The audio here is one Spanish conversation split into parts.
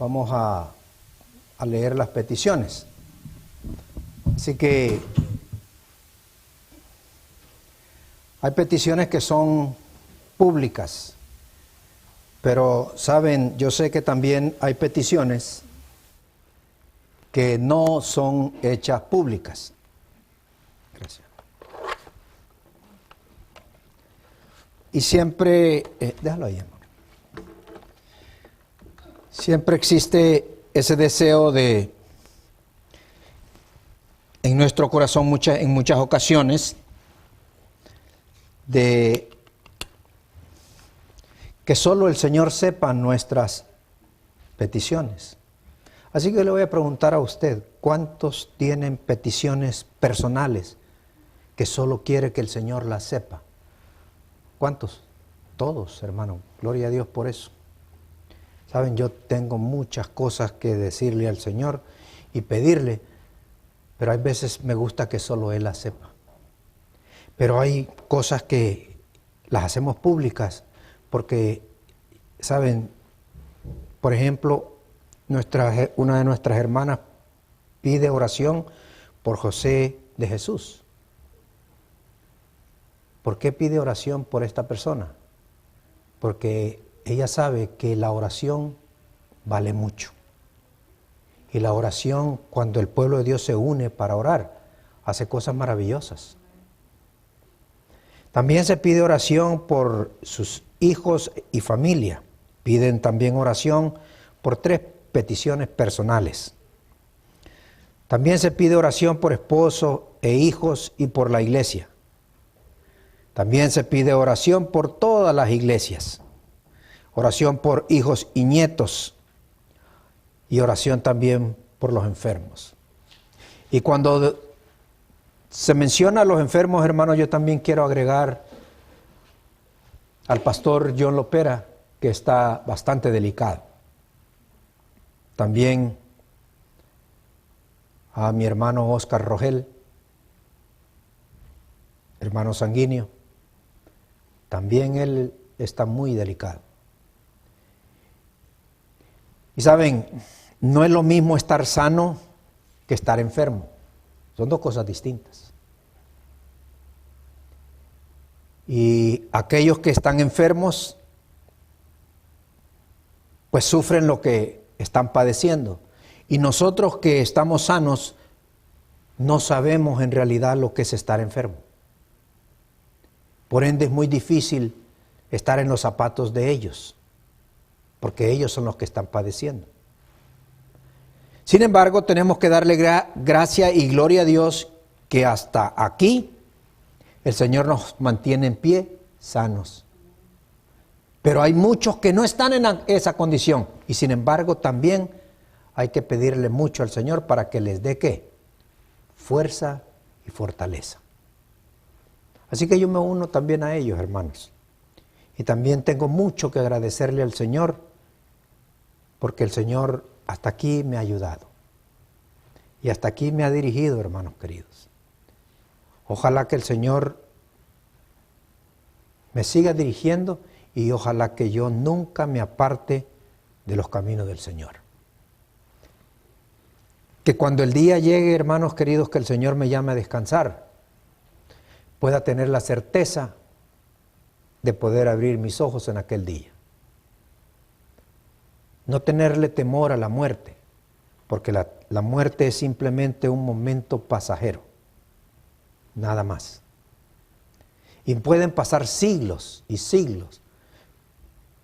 Vamos a leer las peticiones. Así que hay peticiones que son públicas, pero saben, yo sé que también hay peticiones que no son hechas públicas. Gracias. Y siempre, déjalo ahí, amor. Siempre existe ese deseo de, en nuestro corazón en muchas ocasiones, de que solo el Señor sepa nuestras peticiones. Así que le voy a preguntar a usted, ¿cuántos tienen peticiones personales que solo quiere que el Señor las sepa? ¿Cuántos? Todos, hermano. Gloria a Dios por eso. Saben, yo tengo muchas cosas que decirle al Señor y pedirle, pero hay veces me gusta que solo Él las sepa. Pero hay cosas que las hacemos públicas porque, saben, por ejemplo, una de nuestras hermanas pide oración por José de Jesús. ¿Por qué pide oración por esta persona? Porque ella sabe que la oración vale mucho. Y la oración, cuando el pueblo de Dios se une para orar, hace cosas maravillosas. También se pide oración por sus hijos y familia. Piden también oración por 3 peticiones personales. También se pide oración por esposo e hijos y por la iglesia. También se pide oración por todas las iglesias. Oración por hijos y nietos. Y oración también por los enfermos. Y cuando se menciona a los enfermos, hermanos, yo también quiero agregar al pastor John Lopera, que está bastante delicado. También a mi hermano Oscar Rogel, hermano sanguíneo. También él está muy delicado. Y saben, no es lo mismo estar sano que estar enfermo. Son 2 cosas distintas. Y aquellos que están enfermos, pues sufren lo que están padeciendo. Y nosotros que estamos sanos, no sabemos en realidad lo que es estar enfermo. Por ende es muy difícil estar en los zapatos de ellos, porque ellos son los que están padeciendo. Sin embargo, tenemos que darle gracia y gloria a Dios que hasta aquí el Señor nos mantiene en pie sanos. Pero hay muchos que no están en esa condición y sin embargo también hay que pedirle mucho al Señor para que les dé ¿qué? Fuerza y fortaleza. Así que yo me uno también a ellos, hermanos. Y también tengo mucho que agradecerle al Señor porque el Señor hasta aquí me ha ayudado. Y hasta aquí me ha dirigido, hermanos queridos. Ojalá que el Señor me siga dirigiendo y ojalá que yo nunca me aparte de los caminos del Señor. Que cuando el día llegue, hermanos queridos, que el Señor me llame a descansar, pueda tener la certeza de poder abrir mis ojos en aquel día. No tenerle temor a la muerte, porque la muerte es simplemente un momento pasajero, nada más. Y pueden pasar siglos y siglos,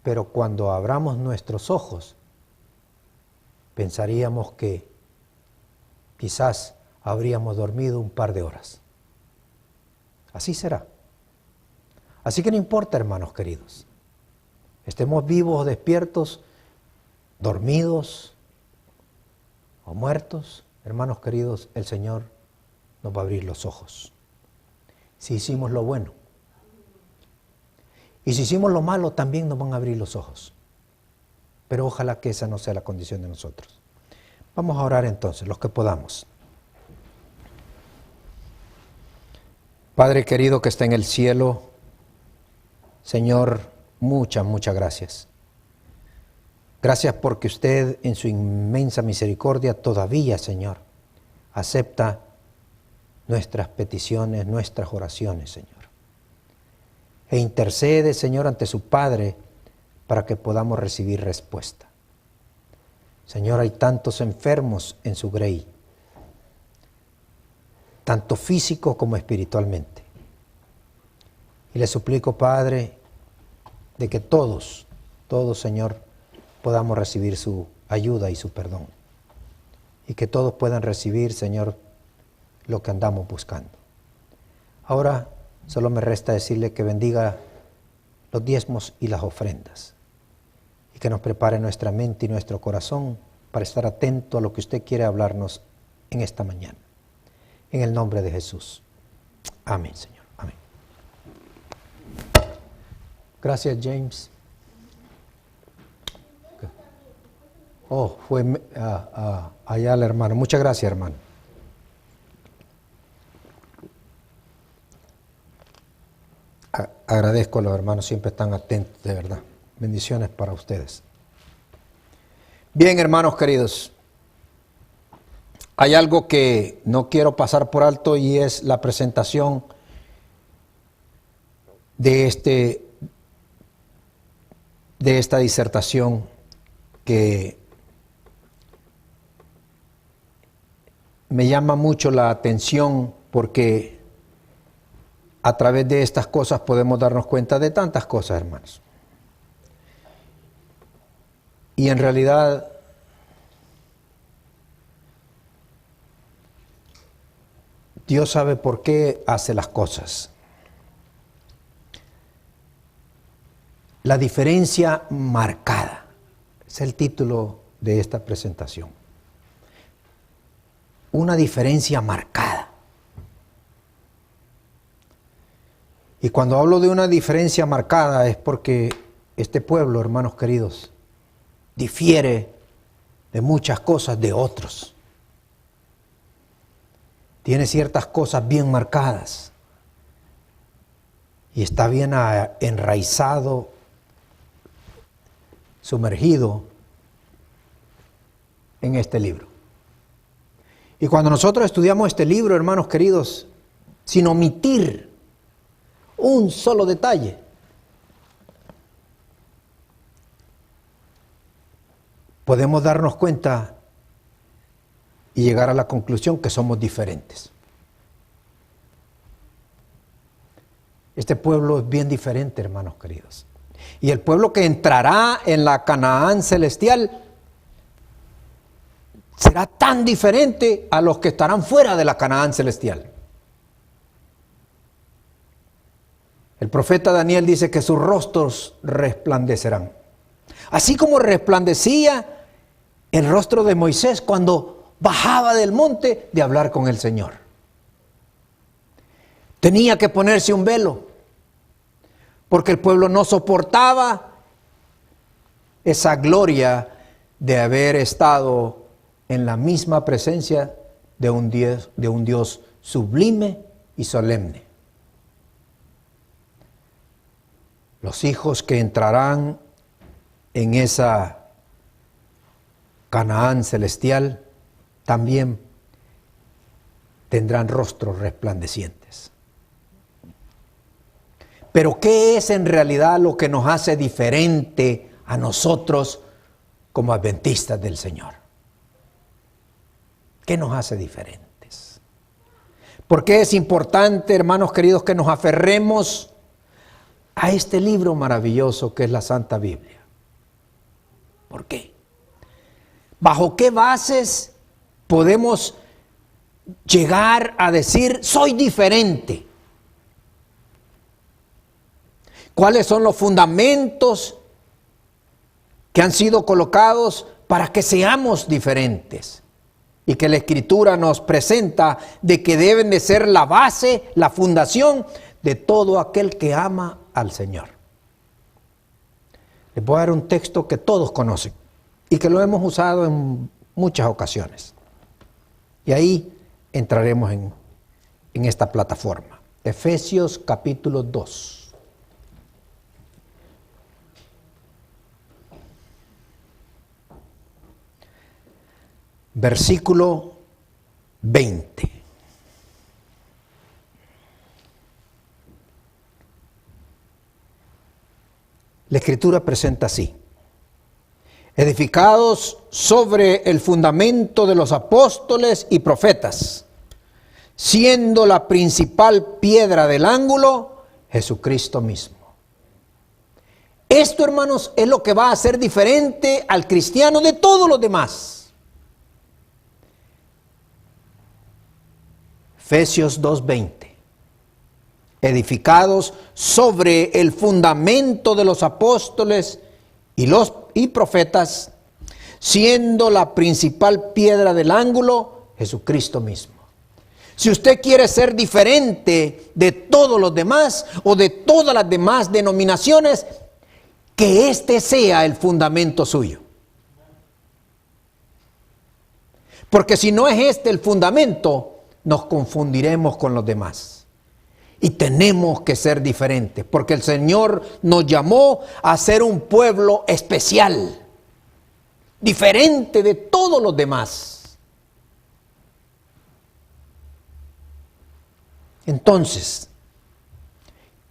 pero cuando abramos nuestros ojos, pensaríamos que quizás habríamos dormido un par de horas. Así será. Así que no importa, hermanos queridos, estemos vivos o despiertos, dormidos o muertos, hermanos queridos, el Señor nos va a abrir los ojos. Si hicimos lo bueno. Y si hicimos lo malo, también nos van a abrir los ojos. Pero ojalá que esa no sea la condición de nosotros. Vamos a orar entonces, los que podamos. Padre querido que está en el cielo, Señor, muchas gracias. Gracias porque usted en su inmensa misericordia todavía, Señor, acepta nuestras peticiones, nuestras oraciones, Señor. E intercede, Señor, ante su Padre para que podamos recibir respuesta. Señor, hay tantos enfermos en su grey, tanto físico como espiritualmente. Y le suplico, Padre, de que todos, Señor, podamos recibir su ayuda y su perdón. Y que todos puedan recibir, Señor, lo que andamos buscando. Ahora solo me resta decirle que bendiga los diezmos y las ofrendas. Y que nos prepare nuestra mente y nuestro corazón para estar atento a lo que usted quiere hablarnos en esta mañana. En el nombre de Jesús. Amén, Señor. Amén. Gracias, James. Oh, fue allá el hermano. Muchas gracias, hermano. Agradezco a los hermanos, siempre están atentos, de verdad. Bendiciones para ustedes. Bien, hermanos queridos. Hay algo que no quiero pasar por alto y es la presentación de esta disertación que me llama mucho la atención porque a través de estas cosas podemos darnos cuenta de tantas cosas, hermanos. Y en realidad Dios sabe por qué hace las cosas. La diferencia marcada es el título de esta presentación. Una diferencia marcada. Y cuando hablo de una diferencia marcada es porque este pueblo, hermanos queridos, difiere de muchas cosas de otros. Tiene ciertas cosas bien marcadas y está bien enraizado, sumergido en este libro. Y cuando nosotros estudiamos este libro, hermanos queridos, sin omitir un solo detalle, podemos darnos cuenta y llegar a la conclusión que somos diferentes. Este pueblo es bien diferente, hermanos queridos. Y el pueblo que entrará en la Canaán celestial será tan diferente a los que estarán fuera de la Canaán celestial. El profeta Daniel dice que sus rostros resplandecerán. Así como resplandecía el rostro de Moisés cuando bajaba del monte de hablar con el Señor. Tenía que ponerse un velo, porque el pueblo no soportaba esa gloria de haber estado en la misma presencia de un Dios sublime y solemne. Los hijos que entrarán en esa Canaán celestial también tendrán rostros resplandecientes. Pero ¿qué es en realidad lo que nos hace diferente a nosotros como adventistas del Señor? ¿Qué nos hace diferentes? ¿Por qué es importante, hermanos queridos, que nos aferremos a este libro maravilloso que es la Santa Biblia? ¿Por qué? ¿Bajo qué bases podemos llegar a decir soy diferente? ¿Cuáles son los fundamentos que han sido colocados para que seamos diferentes? Y que la Escritura nos presenta de que deben de ser la base, la fundación de todo aquel que ama al Señor. Les voy a dar un texto que todos conocen y que lo hemos usado en muchas ocasiones. Y ahí entraremos en esta plataforma. Efesios capítulo 2. versículo 20. La Escritura presenta así: edificados sobre el fundamento de los apóstoles y profetas, siendo la principal piedra del ángulo Jesucristo mismo. Esto, hermanos, es lo que va a hacer diferente al cristiano de todos los demás. Efesios 2:20. Edificados sobre el fundamento de los apóstoles y profetas, siendo la principal piedra del ángulo Jesucristo mismo. Si usted quiere ser diferente de todos los demás o de todas las demás denominaciones, que este sea el fundamento suyo. Porque si no es este el fundamento, nos confundiremos con los demás. Y tenemos que ser diferentes, porque el Señor nos llamó a ser un pueblo especial, diferente de todos los demás. Entonces,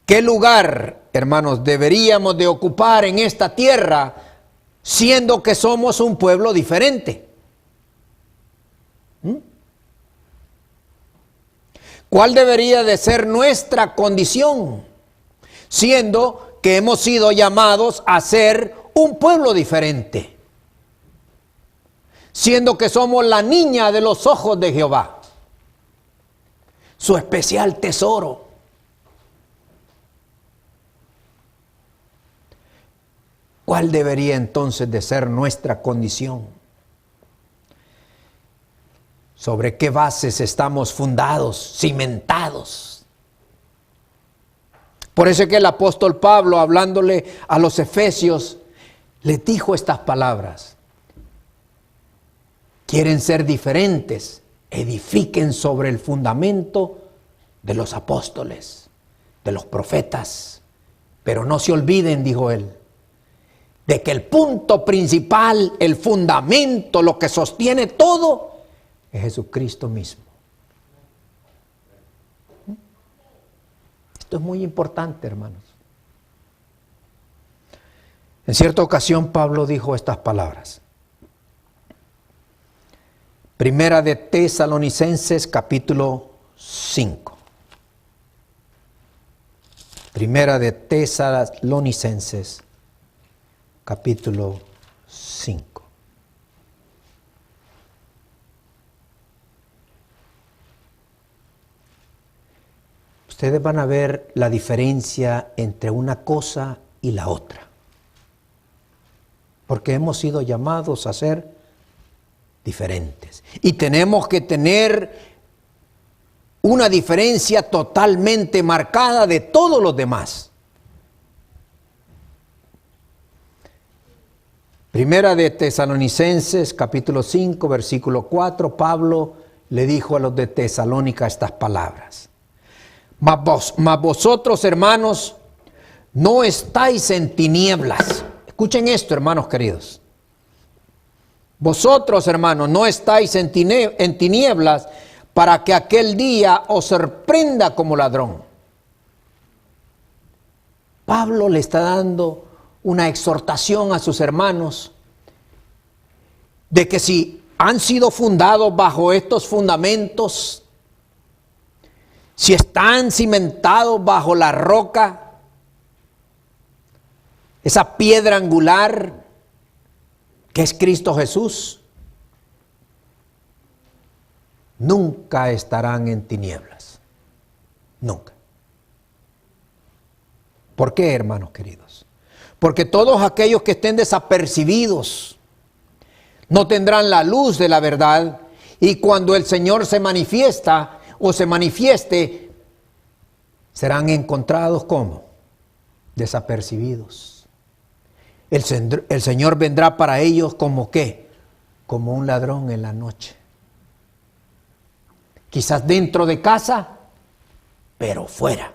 ¿qué lugar, hermanos, deberíamos de ocupar en esta tierra, siendo que somos un pueblo diferente? ¿Cuál debería de ser nuestra condición, siendo que hemos sido llamados a ser un pueblo diferente? Siendo que somos la niña de los ojos de Jehová, su especial tesoro. ¿Cuál debería entonces de ser nuestra condición? ¿Sobre qué bases estamos fundados, cimentados? Por eso es que el apóstol Pablo, hablándole a los efesios, les dijo estas palabras: quieren ser diferentes, edifiquen sobre el fundamento de los apóstoles, de los profetas. Pero no se olviden, dijo él, de que el punto principal, el fundamento, lo que sostiene todo, es Jesucristo mismo. Esto es muy importante, hermanos. En cierta ocasión Pablo dijo estas palabras. Primera de Tesalonicenses, capítulo 5. Primera de Tesalonicenses, capítulo 5. Ustedes van a ver la diferencia entre una cosa y la otra. Porque hemos sido llamados a ser diferentes. Y tenemos que tener una diferencia totalmente marcada de todos los demás. Primera de Tesalonicenses, capítulo 5, versículo 4, Pablo le dijo a los de Tesalónica estas palabras. Mas vosotros, hermanos, no estáis en tinieblas. Escuchen esto, hermanos queridos. Vosotros, hermanos, no estáis en tinieblas para que aquel día os sorprenda como ladrón. Pablo le está dando una exhortación a sus hermanos de que si han sido fundados bajo estos fundamentos, si están cimentados bajo la roca, esa piedra angular que es Cristo Jesús, nunca estarán en tinieblas. Nunca. ¿Por qué, hermanos queridos? Porque todos aquellos que estén desapercibidos no tendrán la luz de la verdad, y cuando el Señor se manifiesta o se manifieste, serán encontrados como desapercibidos. El Señor vendrá para ellos como ¿qué? Como un ladrón en la noche. Quizás dentro de casa, pero fuera.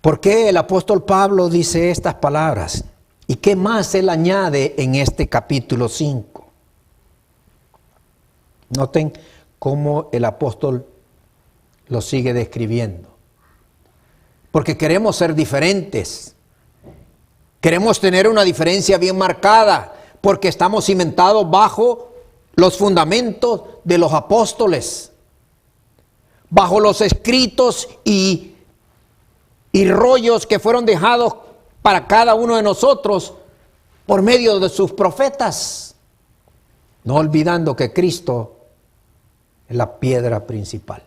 ¿Por qué el apóstol Pablo dice estas palabras? ¿Y qué más él añade en este capítulo 5? Noten cómo el apóstol lo sigue describiendo. Porque queremos ser diferentes. Queremos tener una diferencia bien marcada, porque estamos cimentados bajo los fundamentos de los apóstoles, bajo los escritos y rollos que fueron dejados para cada uno de nosotros por medio de sus profetas, no olvidando que Cristo es la piedra principal.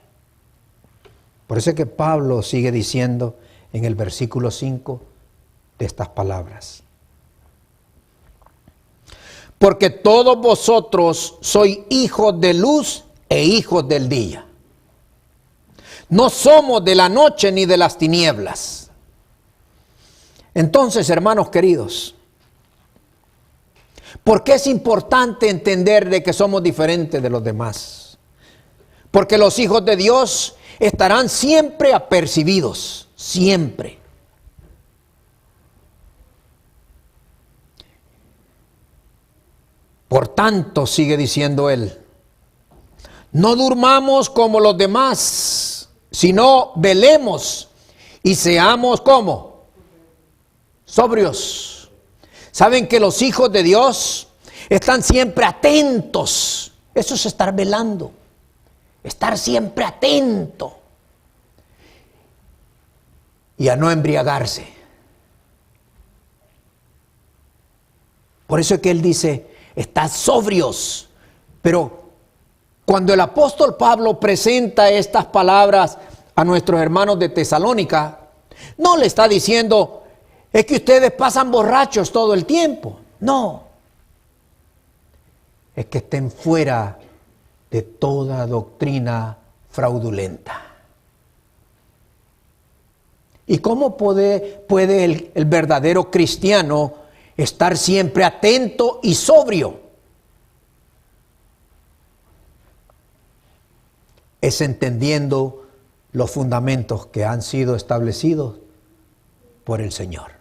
Por eso es que Pablo sigue diciendo en el versículo 5 de estas palabras: porque todos vosotros sois hijos de luz e hijos del día. No somos de la noche ni de las tinieblas. Entonces, hermanos queridos, ¿por qué es importante entender de que somos diferentes de los demás? Porque los hijos de Dios estarán siempre apercibidos, siempre. Por tanto, sigue diciendo él, no durmamos como los demás, sino velemos y seamos como sobrios. Saben que los hijos de Dios están siempre atentos. Eso es estar velando, estar siempre atento y a no embriagarse. Por eso es que él dice, estad sobrios. Pero cuando el apóstol Pablo presenta estas palabras a nuestros hermanos de Tesalónica, no le está diciendo, es que ustedes pasan borrachos todo el tiempo. No. Es que estén fuera de toda doctrina fraudulenta. ¿Y cómo puede el verdadero cristiano estar siempre atento y sobrio? Es entendiendo los fundamentos que han sido establecidos por el Señor.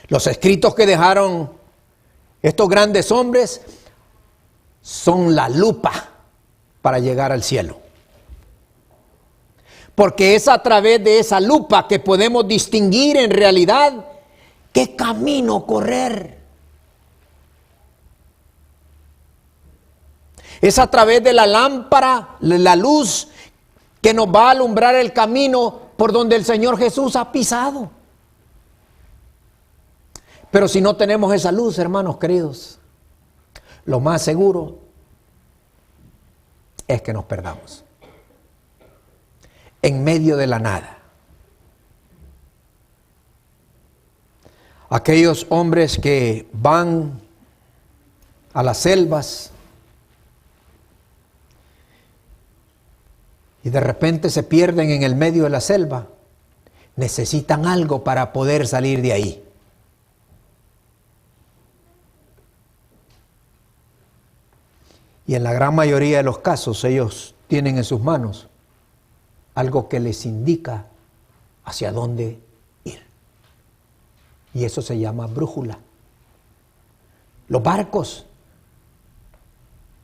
Los escritos que dejaron estos grandes hombres son la lupa para llegar al cielo. Porque es a través de esa lupa que podemos distinguir en realidad qué camino correr. Es a través de la lámpara, la luz, que nos va a alumbrar el camino por donde el Señor Jesús ha pisado. Pero si no tenemos esa luz, hermanos queridos, lo más seguro es que nos perdamos en medio de la nada. Aquellos hombres que van a las selvas y de repente se pierden en el medio de la selva, necesitan algo para poder salir de ahí. Y en la gran mayoría de los casos ellos tienen en sus manos algo que les indica hacia dónde ir. Y eso se llama brújula. Los barcos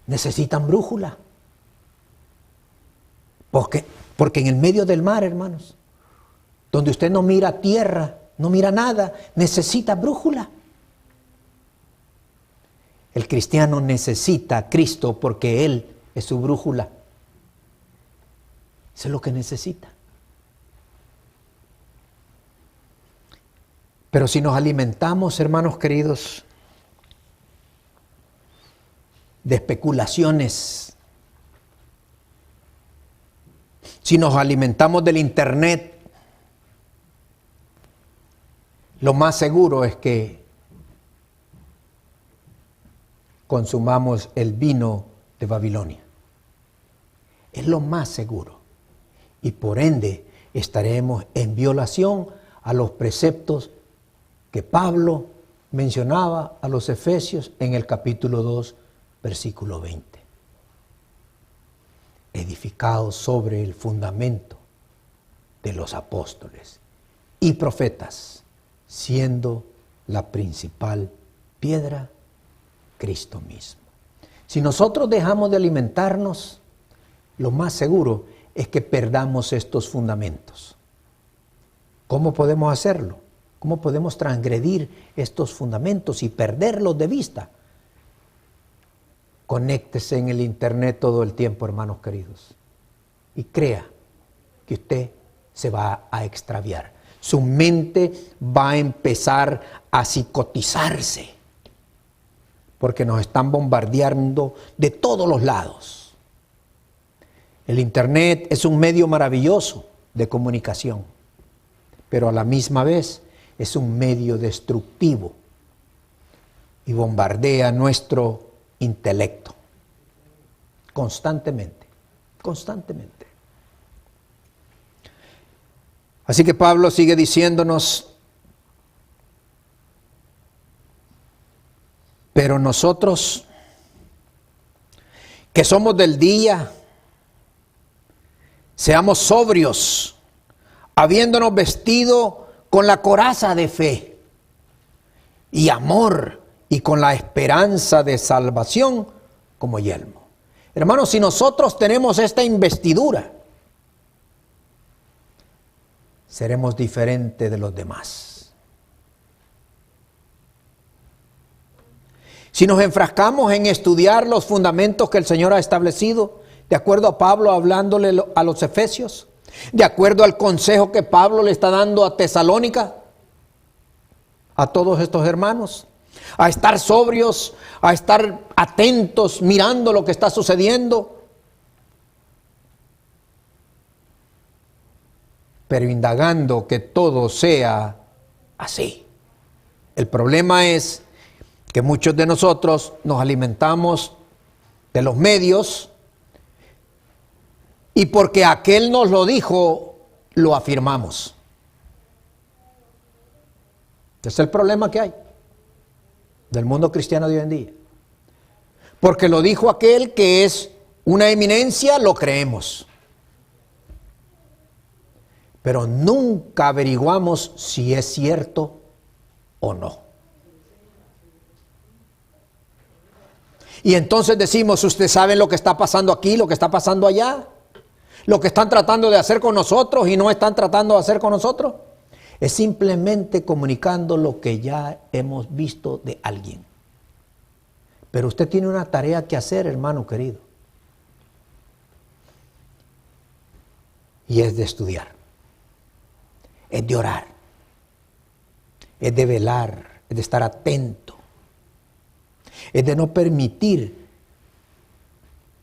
necesitan brújula. Porque en el medio del mar, hermanos, donde usted no mira tierra, no mira nada, necesita brújula. El cristiano necesita a Cristo porque Él es su brújula. Eso es lo que necesita. Pero si nos alimentamos, hermanos queridos, de especulaciones, si nos alimentamos del internet, lo más seguro es que consumamos el vino de Babilonia. Es lo más seguro. Y por ende estaremos en violación a los preceptos que Pablo mencionaba a los Efesios en el capítulo 2, versículo 20. Edificados sobre el fundamento de los apóstoles y profetas, siendo la principal piedra, Cristo mismo. Si nosotros dejamos de alimentarnos, lo más seguro es que perdamos estos fundamentos. ¿Cómo podemos hacerlo? ¿Cómo podemos transgredir estos fundamentos y perderlos de vista? Conéctese en el internet todo el tiempo, hermanos queridos, y crea que usted se va a extraviar. Su mente va a empezar a psicotizarse, porque nos están bombardeando de todos los lados. El internet es un medio maravilloso de comunicación, pero a la misma vez es un medio destructivo y bombardea nuestro intelecto constantemente. Así que Pablo sigue diciéndonos, pero nosotros que somos del día, seamos sobrios, habiéndonos vestido con la coraza de fe y amor y con la esperanza de salvación como yelmo. Hermanos, si nosotros tenemos esta investidura, seremos diferentes de los demás. Si nos enfrascamos en estudiar los fundamentos que el Señor ha establecido, de acuerdo a Pablo hablándole a los Efesios, de acuerdo al consejo que Pablo le está dando a Tesalónica, a todos estos hermanos, a estar sobrios, a estar atentos, mirando lo que está sucediendo, pero indagando que todo sea así. El problema es que muchos de nosotros nos alimentamos de los medios y porque aquel nos lo dijo, lo afirmamos. Ese es el problema que hay del mundo cristiano de hoy en día. Porque lo dijo aquel que es una eminencia, lo creemos. Pero nunca averiguamos si es cierto o no. Y entonces decimos, ¿ustedes saben lo que está pasando aquí, lo que está pasando allá? Lo que están tratando de hacer con nosotros y no están tratando de hacer con nosotros. Es simplemente comunicando lo que ya hemos visto de alguien. Pero usted tiene una tarea que hacer, hermano querido. Y es de estudiar. Es de orar. Es de velar. Es de estar atento. Es de no permitir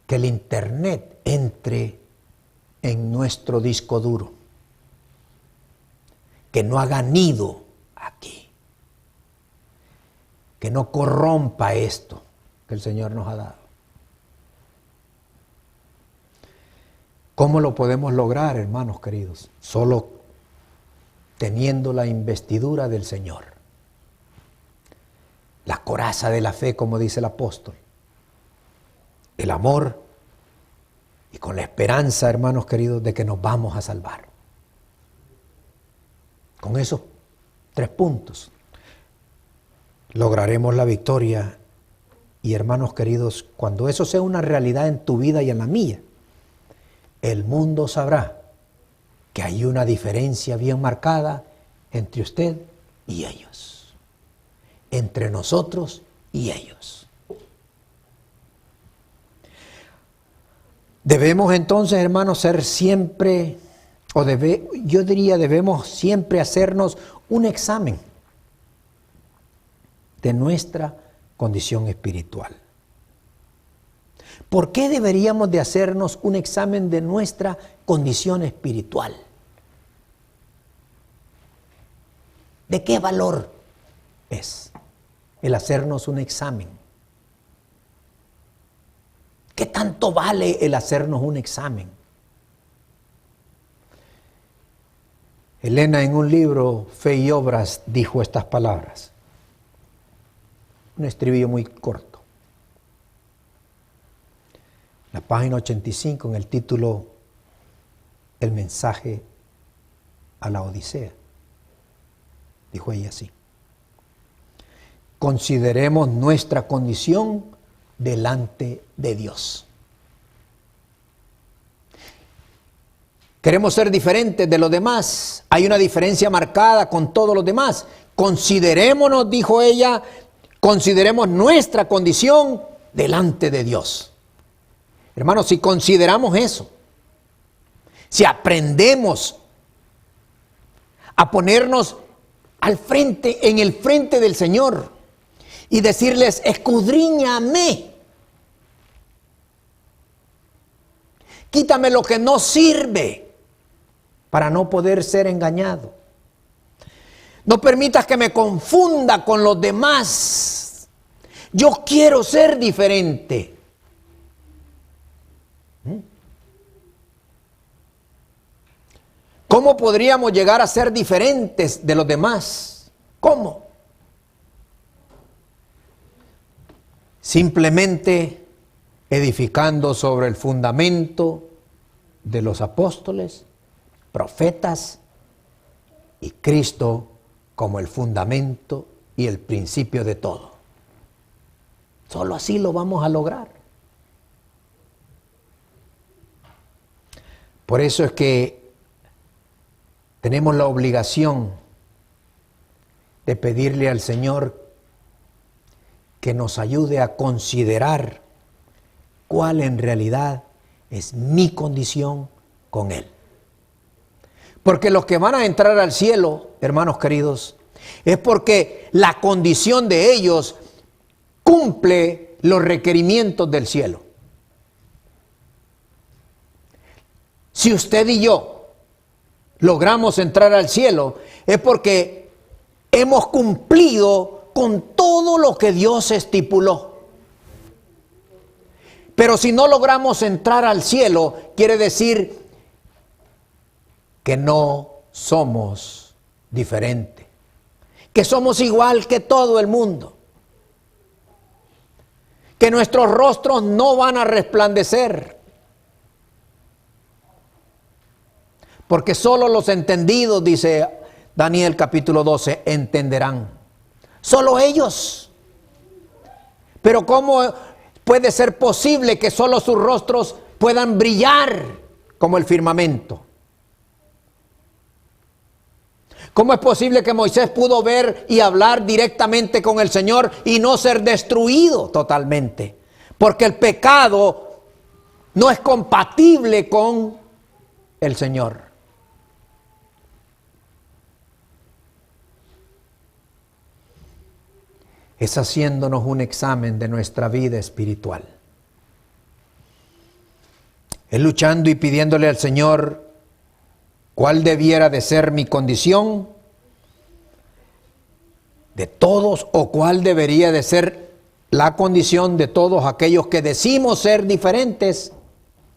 que el internet entre en nuestro disco duro. Que no haga nido aquí. Que no corrompa esto que el Señor nos ha dado. ¿Cómo lo podemos lograr, hermanos queridos? Solo teniendo la investidura del Señor. La coraza de la fe, como dice el apóstol. El amor y con la esperanza, hermanos queridos, de que nos vamos a salvar. Con esos 3 puntos lograremos la victoria. Y hermanos queridos, cuando eso sea una realidad en tu vida y en la mía, el mundo sabrá que hay una diferencia bien marcada entre usted y ellos. Entre nosotros y ellos. Debemos entonces, hermanos, ser siempre, yo diría, debemos siempre hacernos un examen de nuestra condición espiritual. ¿Por qué deberíamos de hacernos un examen de nuestra condición espiritual? ¿De qué valor es el hacernos un examen? ¿Qué tanto vale el hacernos un examen? Elena, en un libro, Fe y Obras, dijo estas palabras. Un estribillo muy corto. La página 85, en el título El mensaje a la Odisea. Dijo ella así. consideremos nuestra condición delante de Dios. Queremos ser diferentes de los demás. Hay una diferencia marcada con todos los demás. Considerémonos, dijo ella, consideremos nuestra condición delante de Dios. Hermanos, si consideramos eso, si aprendemos a ponernos al frente, en el frente del Señor y decirles, escudriñame, quítame lo que no sirve para no poder ser engañado. No permitas que me confunda con los demás. Yo quiero ser diferente. ¿Cómo podríamos llegar a ser diferentes de los demás? ¿Cómo? Simplemente edificando sobre el fundamento de los apóstoles, profetas y Cristo como el fundamento y el principio de todo. Solo así lo vamos a lograr. Por eso es que tenemos la obligación de pedirle al Señor que nos ayude a considerar cuál en realidad es mi condición con Él. Porque los que van a entrar al cielo, hermanos queridos, es porque la condición de ellos cumple los requerimientos del cielo. Si usted y yo logramos entrar al cielo, es porque hemos cumplido con todo lo que Dios estipuló. Pero si no logramos entrar al cielo, quiere decir que no somos diferentes, que somos igual que todo el mundo, que nuestros rostros no van a resplandecer, porque solo los entendidos, dice Daniel capítulo 12, entenderán. Solo ellos. Pero ¿cómo puede ser posible que solo sus rostros puedan brillar como el firmamento? ¿Cómo es posible que Moisés pudo ver y hablar directamente con el Señor y no ser destruido totalmente? Porque el pecado no es compatible con el Señor. Es haciéndonos un examen de nuestra vida espiritual. Es luchando y pidiéndole al Señor cuál debiera de ser mi condición de todos o cuál debería de ser la condición de todos aquellos que decimos ser diferentes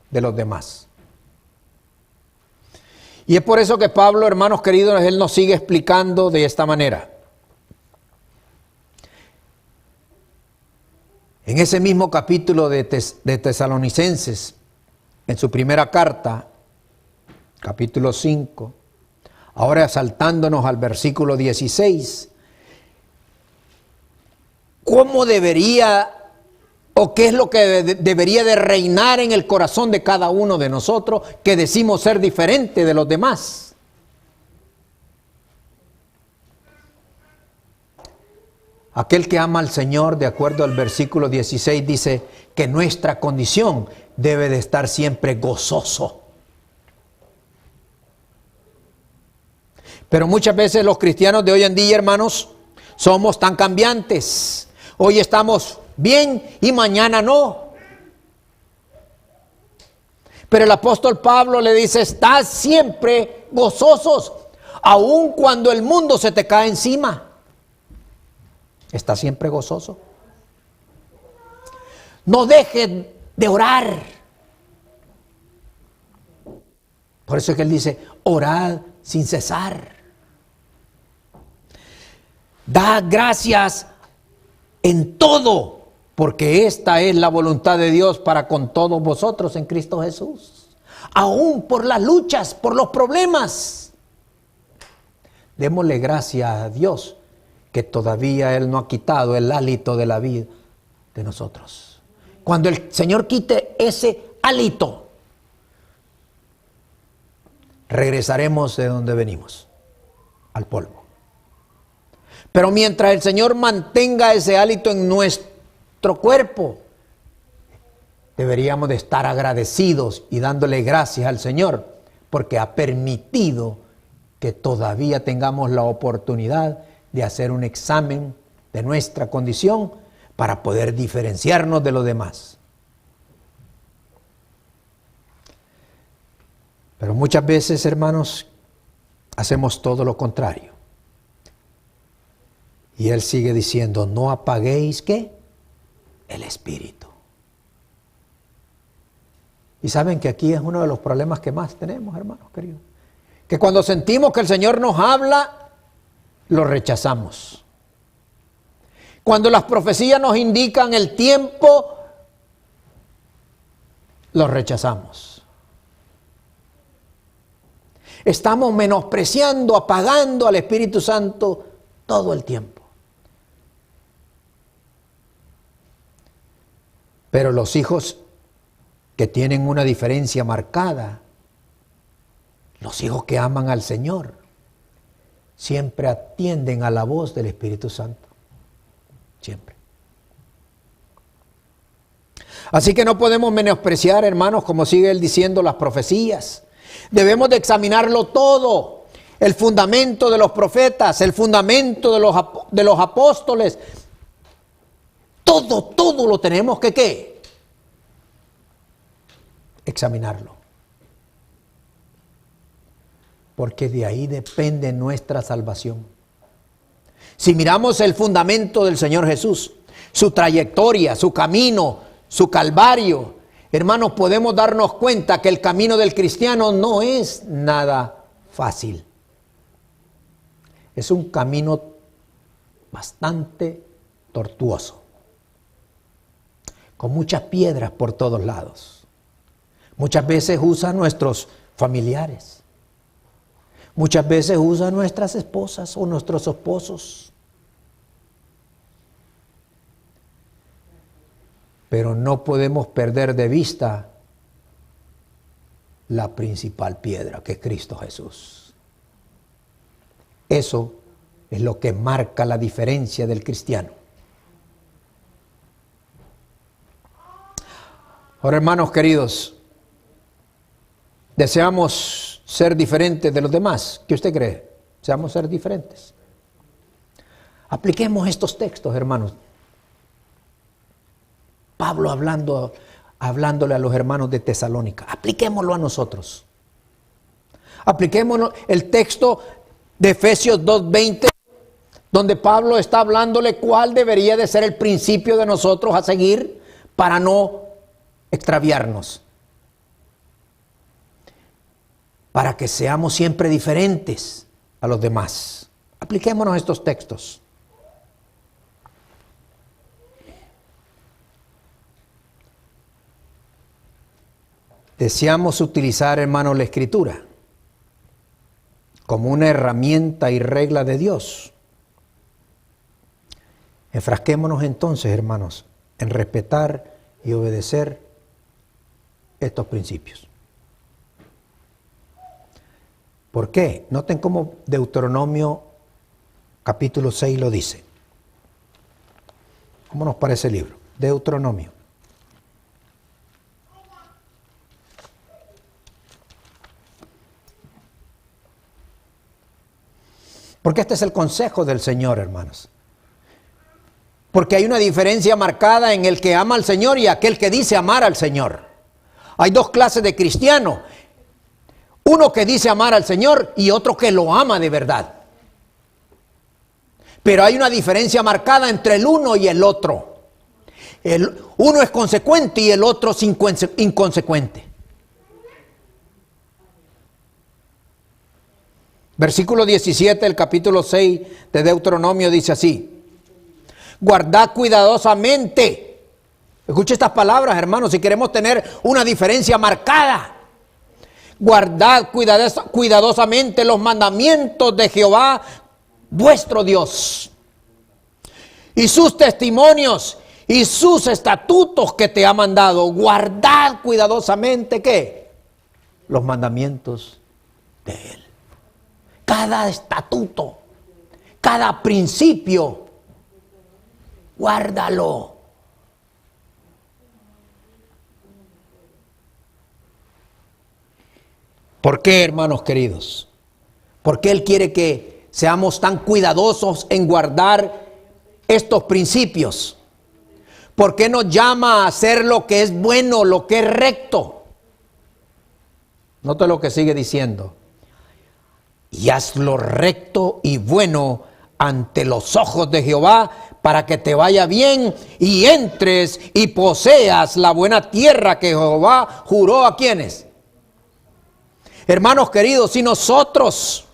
de los demás. Y es por eso que Pablo, hermanos queridos, él nos sigue explicando de esta manera. En ese mismo capítulo de Tesalonicenses, en su primera carta, capítulo 5, ahora saltándonos al versículo 16, ¿cómo debería o qué es lo que debería de reinar en el corazón de cada uno de nosotros que decimos ser diferente de los demás? Aquel que ama al Señor, de acuerdo al versículo 16, dice que nuestra condición debe de estar siempre gozoso. Pero muchas veces los cristianos de hoy en día, hermanos, somos tan cambiantes. Hoy estamos bien y mañana no. Pero el apóstol Pablo le dice, estad siempre gozosos, aun cuando el mundo se te cae encima. ¿Está siempre gozoso? No dejes de orar. Por eso es que él dice, orad sin cesar. Da gracias en todo, porque esta es la voluntad de Dios para con todos vosotros en Cristo Jesús. Aún por las luchas, por los problemas. Démosle gracias a Dios que todavía Él no ha quitado el hálito de la vida de nosotros. Cuando el Señor quite ese hálito, regresaremos de donde venimos, al polvo. Pero mientras el Señor mantenga ese hálito en nuestro cuerpo, deberíamos de estar agradecidos y dándole gracias al Señor, porque ha permitido que todavía tengamos la oportunidad de hacer un examen de nuestra condición para poder diferenciarnos de los demás. Pero muchas veces, hermanos, hacemos todo lo contrario. Y Él sigue diciendo, no apaguéis, ¿qué? El espíritu. Y saben que aquí es uno de los problemas que más tenemos, hermanos queridos. Que cuando sentimos que el Señor nos habla, lo rechazamos. Cuando las profecías nos indican el tiempo, lo rechazamos. Estamos menospreciando, apagando al Espíritu Santo todo el tiempo. Pero los hijos que tienen una diferencia marcada, los hijos que aman al Señor, siempre atienden a la voz del Espíritu Santo. Siempre. Así que no podemos menospreciar, hermanos, como sigue él diciendo, las profecías. Debemos de examinarlo todo. El fundamento de los profetas, el fundamento de los apóstoles. Todo lo tenemos que ¿qué? Examinarlo. Porque de ahí depende nuestra salvación. Si miramos el fundamento del Señor Jesús, su trayectoria, su camino, su calvario, hermanos, podemos darnos cuenta que el camino del cristiano no es nada fácil. Es un camino bastante tortuoso, con muchas piedras por todos lados. Muchas veces usa a nuestros familiares. Muchas veces usa a nuestras esposas o nuestros esposos. Pero no podemos perder de vista la principal piedra, que es Cristo Jesús. Eso es lo que marca la diferencia del cristiano. Ahora, hermanos queridos, deseamos ser diferentes de los demás. ¿Qué usted cree? Deseamos ser diferentes. Apliquemos estos textos, hermanos. Pablo hablándole a los hermanos de Tesalónica. Apliquémoslo a nosotros. Apliquémonos el texto de Efesios 2:20, donde Pablo está hablándole cuál debería de ser el principio de nosotros a seguir para no extraviarnos. Para que seamos siempre diferentes a los demás. Apliquémonos estos textos. Deseamos utilizar, hermanos, la Escritura como una herramienta y regla de Dios. Enfrasquémonos entonces, hermanos, en respetar y obedecer estos principios. ¿Por qué? Noten cómo Deuteronomio capítulo 6 lo dice. ¿Cómo nos parece el libro? Deuteronomio. Porque este es el consejo del Señor, hermanos. Porque hay una diferencia marcada en el que ama al Señor y aquel que dice amar al Señor. Hay dos clases de cristianos. Uno que dice amar al Señor y otro que lo ama de verdad. Pero hay una diferencia marcada entre el uno y el otro. El uno es consecuente y el otro es inconsecuente. Versículo 17 del capítulo 6 de Deuteronomio dice así: guardad cuidadosamente. Escuche estas palabras, hermanos, si queremos tener una diferencia marcada. Guardad cuidadosamente los mandamientos de Jehová, vuestro Dios. y sus testimonios y sus estatutos que te ha mandado. Guardad cuidadosamente, ¿qué? Los mandamientos de Él. Cada estatuto, cada principio, guárdalo. ¿Por qué, hermanos queridos? ¿Por qué Él quiere que seamos tan cuidadosos en guardar estos principios? ¿Por qué nos llama a hacer lo que es bueno, lo que es recto? Note lo que sigue diciendo. Y haz lo recto y bueno ante los ojos de Jehová, para que te vaya bien y entres y poseas la buena tierra que Jehová juró a quienes. Hermanos queridos, si nosotros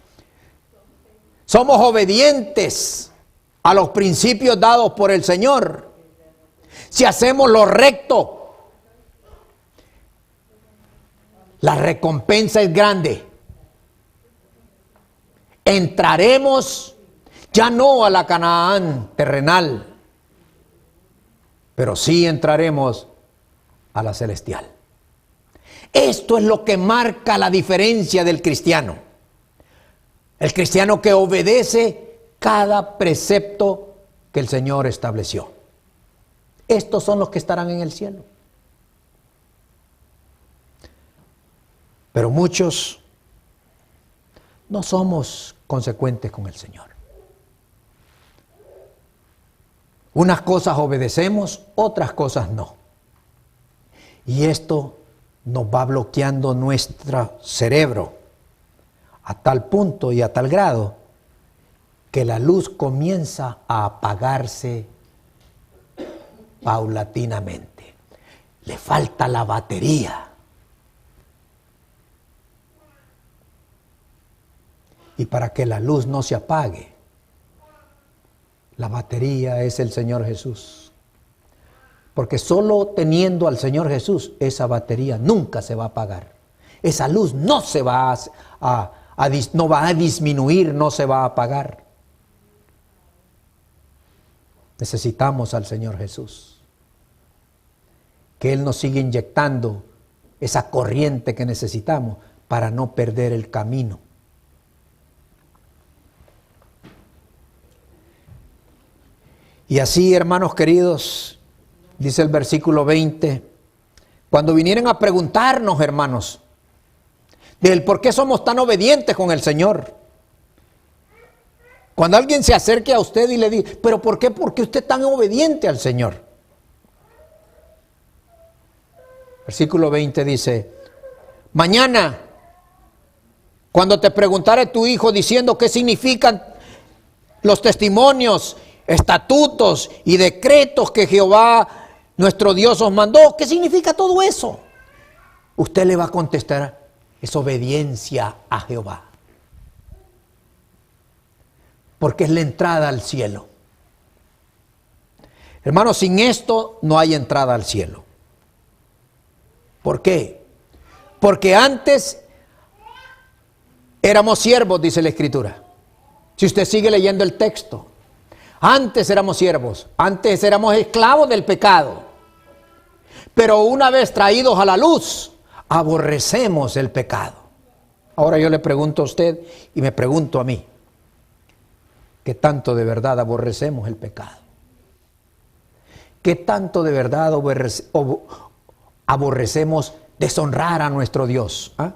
somos obedientes a los principios dados por el Señor, si hacemos lo recto, la recompensa es grande. Entraremos ya no a la Canaán terrenal, pero sí entraremos a la celestial. Esto es lo que marca la diferencia del cristiano. El cristiano que obedece cada precepto que el Señor estableció. Estos son los que estarán en el cielo. Pero muchos no somos consecuentes con el Señor. Unas cosas obedecemos, otras cosas no. Y esto nos va bloqueando nuestro cerebro a tal punto y a tal grado que la luz comienza a apagarse paulatinamente. Le falta la batería. Y para que la luz no se apague, la batería es el Señor Jesús. Porque solo teniendo al Señor Jesús, esa batería nunca se va a apagar. Esa luz no se va no va a disminuir, no se va a apagar. Necesitamos al Señor Jesús. Que Él nos siga inyectando esa corriente que necesitamos para no perder el camino. Y así, hermanos queridos, dice el versículo 20, cuando vinieran a preguntarnos, hermanos, del por qué somos tan obedientes con el Señor. Cuando alguien se acerque a usted y le diga, ¿pero por qué? ¿Por qué usted es tan obediente al Señor? Versículo 20 dice, mañana, cuando te preguntare tu hijo diciendo qué significan los testimonios, estatutos y decretos que Jehová nuestro Dios os mandó, ¿qué significa todo eso? Usted le va a contestar, es obediencia a Jehová. Porque es la entrada al cielo. Hermanos, sin esto no hay entrada al cielo. ¿Por qué? Porque antes éramos siervos, dice la Escritura. Si usted sigue leyendo el texto, antes éramos siervos, antes éramos esclavos del pecado. Pero una vez traídos a la luz, aborrecemos el pecado. Ahora yo le pregunto a usted y me pregunto a mí, ¿qué tanto de verdad aborrecemos el pecado? ¿Qué tanto de verdad aborrecemos deshonrar a nuestro Dios? ¿Ah?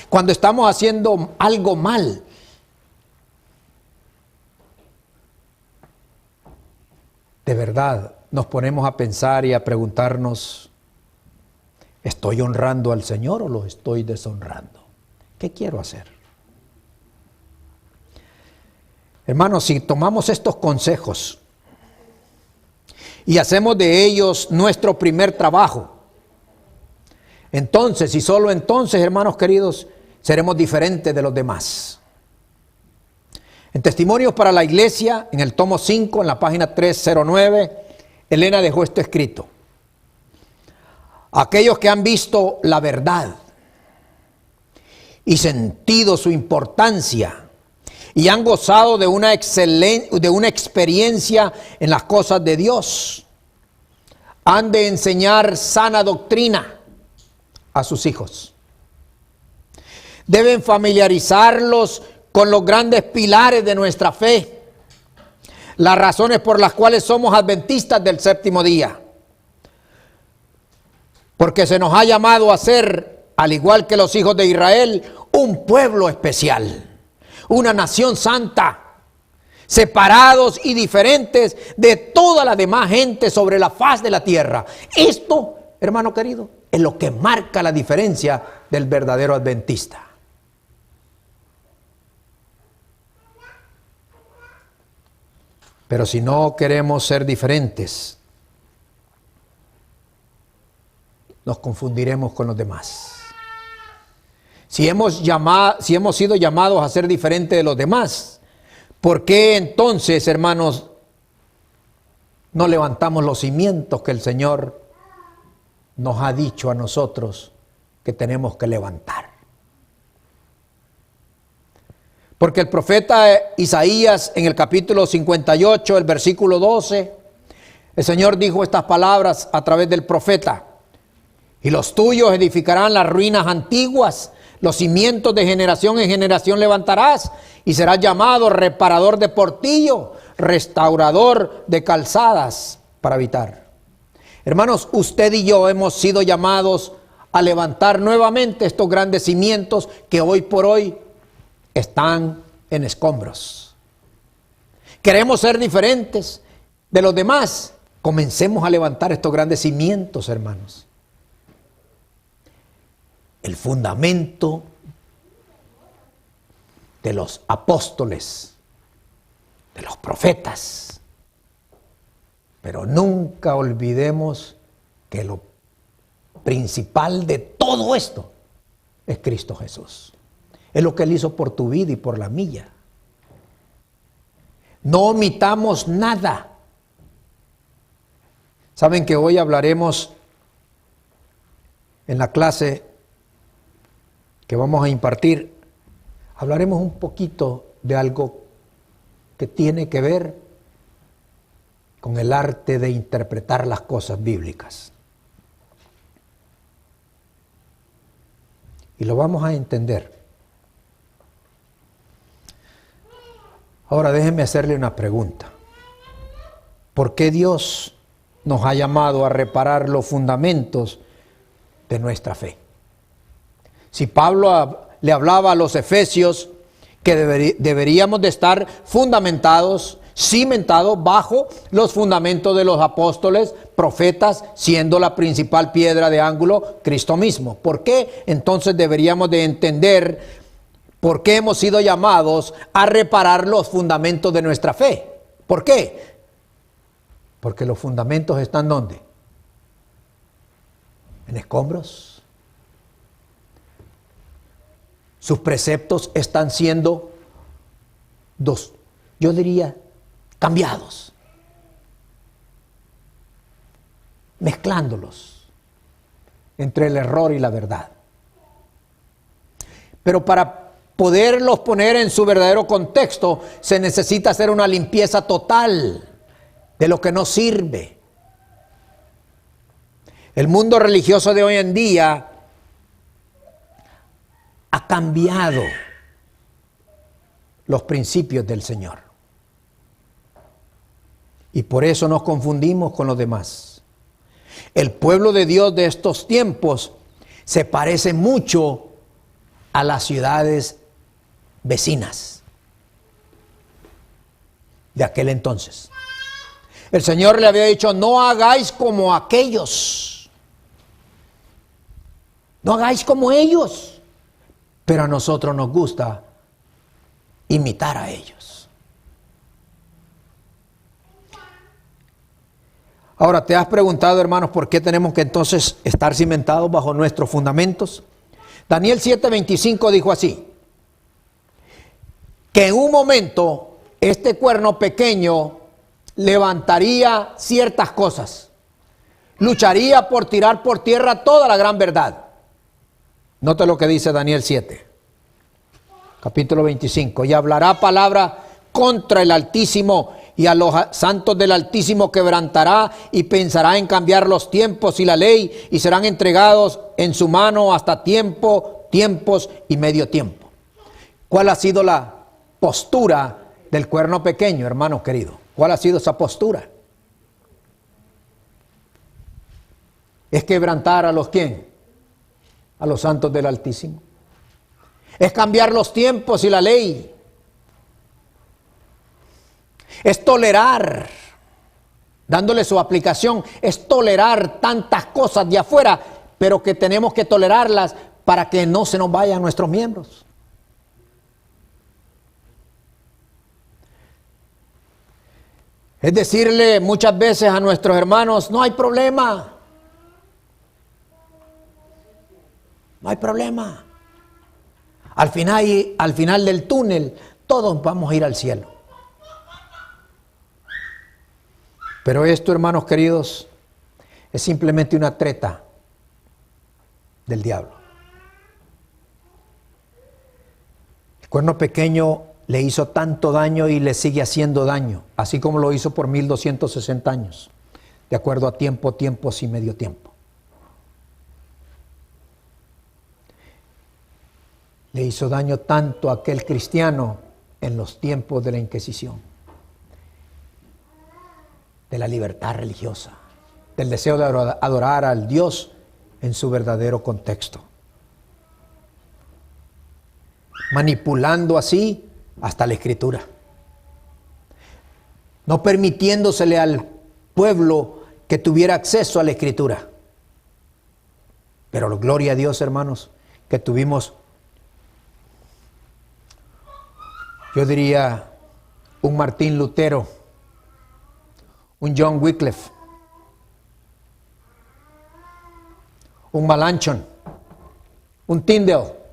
Cuando estamos haciendo algo mal, de verdad nos ponemos a pensar y a preguntarnos, ¿estoy honrando al Señor o lo estoy deshonrando? ¿Qué quiero hacer? Hermanos, si tomamos estos consejos y hacemos de ellos nuestro primer trabajo, entonces y solo entonces, hermanos queridos, seremos diferentes de los demás. En Testimonios para la Iglesia, en el tomo 5, en la página 309, Elena dejó esto escrito. Aquellos que han visto la verdad y sentido su importancia y han gozado de una experiencia en las cosas de Dios. Han de enseñar sana doctrina a sus hijos. Deben familiarizarlos con los grandes pilares de nuestra fe, las razones por las cuales somos adventistas del séptimo día. Porque se nos ha llamado a ser, al igual que los hijos de Israel, un pueblo especial, una nación santa, separados y diferentes de toda la demás gente sobre la faz de la tierra. Esto, hermano querido, es lo que marca la diferencia del verdadero adventista. Pero si no queremos ser diferentes, nos confundiremos con los demás. Si hemos sido llamados a ser diferentes de los demás, ¿por qué entonces, hermanos, no levantamos los cimientos que el Señor nos ha dicho a nosotros que tenemos que levantar? Porque el profeta Isaías, en el capítulo 58, el versículo 12, el Señor dijo estas palabras a través del profeta: y los tuyos edificarán las ruinas antiguas, los cimientos de generación en generación levantarás, y serás llamado reparador de portillo, restaurador de calzadas para habitar. Hermanos, usted y yo hemos sido llamados a levantar nuevamente estos grandes cimientos que hoy por hoy están en escombros. Queremos ser diferentes de los demás. Comencemos a levantar estos grandes cimientos, hermanos. El fundamento de los apóstoles, de los profetas. Pero nunca olvidemos que lo principal de todo esto es Cristo Jesús. Es lo que Él hizo por tu vida y por la mía. No omitamos nada. Saben que hoy hablaremos en la clase que vamos a impartir, hablaremos un poquito de algo que tiene que ver con el arte de interpretar las cosas bíblicas. Y lo vamos a entender. Ahora déjenme hacerle una pregunta. ¿Por qué Dios nos ha llamado a reparar los fundamentos de nuestra fe? Si Pablo le hablaba a los efesios que deberíamos de estar fundamentados, cimentados bajo los fundamentos de los apóstoles, profetas, siendo la principal piedra de ángulo Cristo mismo. ¿Por qué entonces deberíamos de entender por qué hemos sido llamados a reparar los fundamentos de nuestra fe? ¿Por qué? Porque los fundamentos están ¿dónde? En escombros. Sus preceptos están siendo yo diría, cambiados, mezclándolos entre el error y la verdad. Pero para poderlos poner en su verdadero contexto, se necesita hacer una limpieza total de lo que no sirve. El mundo religioso de hoy en día ha cambiado los principios del Señor. Y por eso nos confundimos con los demás. El pueblo de Dios de estos tiempos se parece mucho a las ciudades vecinas de aquel entonces. El Señor le había dicho: no hagáis como aquellos, no hagáis como ellos. Pero a nosotros nos gusta imitar a ellos. Ahora, ¿te has preguntado, hermanos, por qué tenemos que entonces estar cimentados bajo nuestros fundamentos? Daniel 7:25 dijo así: que en un momento este cuerno pequeño levantaría ciertas cosas, lucharía por tirar por tierra toda la gran verdad. Note lo que dice Daniel 7. capítulo 25. Y hablará palabra contra el Altísimo, y a los santos del Altísimo quebrantará, y pensará en cambiar los tiempos y la ley, y serán entregados en su mano hasta tiempos y medio tiempo. ¿Cuál ha sido la postura del cuerno pequeño, hermanos queridos? ¿Cuál ha sido esa postura? Es quebrantar a los ¿quién? A los santos del Altísimo. Es cambiar los tiempos y la ley. Es tolerar, dándole su aplicación, es tolerar tantas cosas de afuera, pero que tenemos que tolerarlas para que no se nos vayan nuestros miembros. Es decirle muchas veces a nuestros hermanos, no hay problema. No hay problema. Al final del túnel, todos vamos a ir al cielo. Pero esto, hermanos queridos, es simplemente una treta del diablo. El cuerno pequeño le hizo tanto daño y le sigue haciendo daño, así como lo hizo por 1260 años, de acuerdo a tiempos y medio tiempo. Le hizo daño tanto a aquel cristiano en los tiempos de la Inquisición, de la libertad religiosa, del deseo de adorar al Dios en su verdadero contexto, manipulando así hasta la Escritura, no permitiéndosele al pueblo que tuviera acceso a la Escritura. Pero gloria a Dios, hermanos, que tuvimos, yo diría, un Martín Lutero, un John Wycliffe, un Melanchthon, un Tyndale,